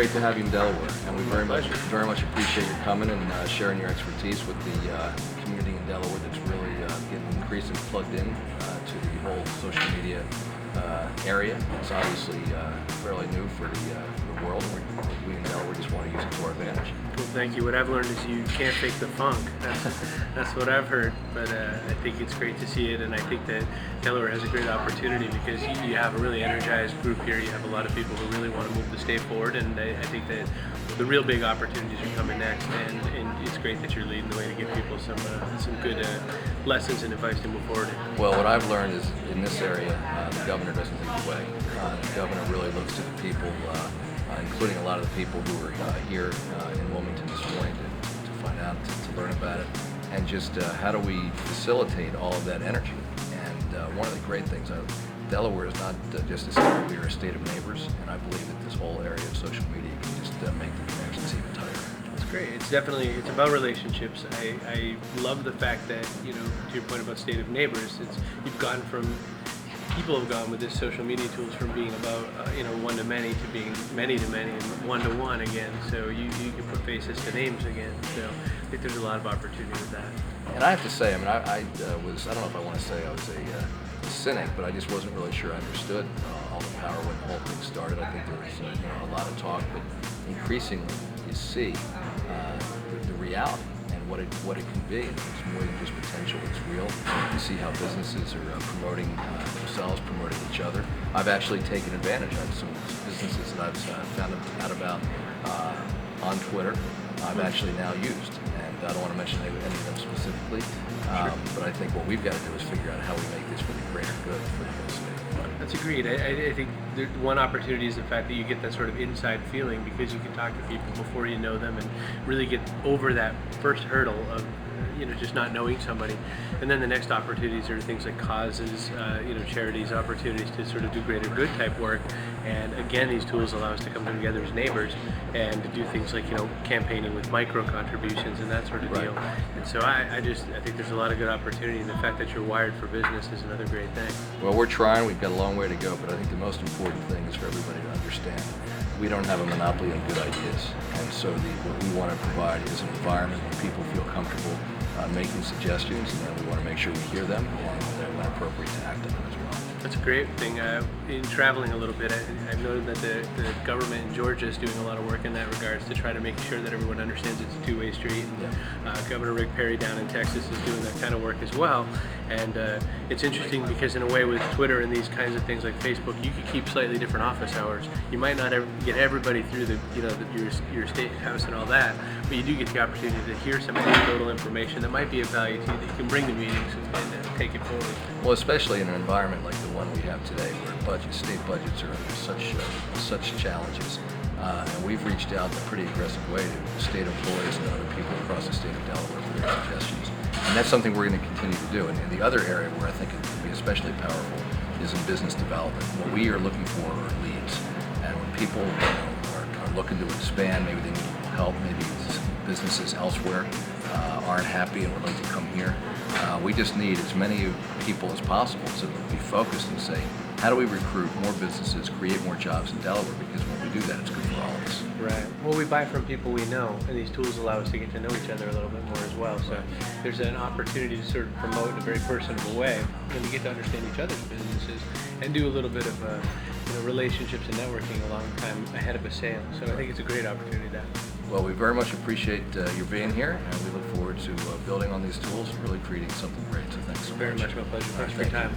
great to have you in Delaware, and we very much appreciate you coming and sharing your expertise with the community in Delaware that's really getting increasingly plugged in to the whole social media area. It's obviously fairly new for the world. We in Delaware just want to use it to our advantage. Well, thank you. What I've learned is you can't fake the funk. That's what I've heard. But I think it's great to see it, and I think that Delaware has a great opportunity because you have a really energized group here. You have a lot of people who really want to move the state forward, and I think that the real big opportunities are coming next. And it's great that you're leading the way to give people some good lessons and advice to move forward. Well, what I've learned is in this area, the governor doesn't lead the way. The governor really looks to the people, including a lot of the people who were here in Wilmington this morning to find out, to learn about it, and just how do we facilitate all of that energy. And one of the great things, Delaware is not just a state, we are a state of neighbors, and I believe that this whole area of social media can just make the connections even tighter. It's great. It's about relationships. I love the fact that, you know, to your point about state of neighbors, you've gone from, people have gone with this social media tools from being about one to many to being many to many and one to one again. So you can put faces to names again. So I think there's a lot of opportunity with that. And I have to say, I mean, I don't know if I want to say I was a cynic, but I just wasn't really sure I understood all the power when the whole thing started. I think there was a lot of talk, but increasingly you see the reality and what it can be. It's more than just potential, it's real. You see how businesses are promoting themselves, promoting each other. I've actually taken advantage of some businesses that I've found out about on Twitter. I've actually now used, and I don't want to mention any of them specifically, but I think what we've got to do is figure out how we make this for the greater good for the whole state. That's agreed. I think one opportunity is the fact that you get that sort of inside feeling because you can talk to people before you know them and really get over that first hurdle of just not knowing somebody. And then the next opportunities are things like causes, charities, opportunities to sort of do greater good type work. And again, these tools allow us to come together as neighbors and to do things like, campaigning with micro contributions and that sort of deal. And so I think there's a lot of good opportunity. And the fact that you're wired for business is another great thing. Well, we're trying. We've got a long way to go, but I think the most important thing is for everybody to understand we don't have a monopoly on good ideas. And so what we want to provide is an environment where people feel comfortable making suggestions, and then we want to make sure we hear them and when appropriate to act on them as well. That's a great thing. In traveling a little bit, I've noted that the government in Georgia is doing a lot of work in that regards to try to make sure that everyone understands it's a two-way street. And Governor Rick Perry down in Texas is doing that kind of work as well. And it's interesting because in a way with Twitter and these kinds of things like Facebook, you could keep slightly different office hours. You might not get everybody through your state house and all that, but you do get the opportunity to hear some anecdotal information that might be of value to you that you can bring to meetings and take it forward. Well, especially in an environment like the one we have today, where state budgets are under such challenges. And we've reached out in a pretty aggressive way to state employees and other people across the state of Delaware for their suggestions. And that's something we're going to continue to do. And the other area where I think it can be especially powerful is in business development. What we are looking for are leads. And when people are looking to expand, maybe they need help, maybe businesses elsewhere aren't happy and would like to come here. We just need as many people as possible to be focused and say, how do we recruit more businesses, create more jobs in Delaware? Because when we do that, it's good for all of us. Right. Well, we buy from people we know, and these tools allow us to get to know each other a little bit more as well. So there's an opportunity to sort of promote in a very personable way, and we get to understand each other's businesses and do a little bit of relationships and networking a long time ahead of a sale. So I think it's a great opportunity to have. Well, we very much appreciate your being here, and we look forward to building on these tools and really creating something great. So thanks so much. Very much my pleasure. Thanks for your time.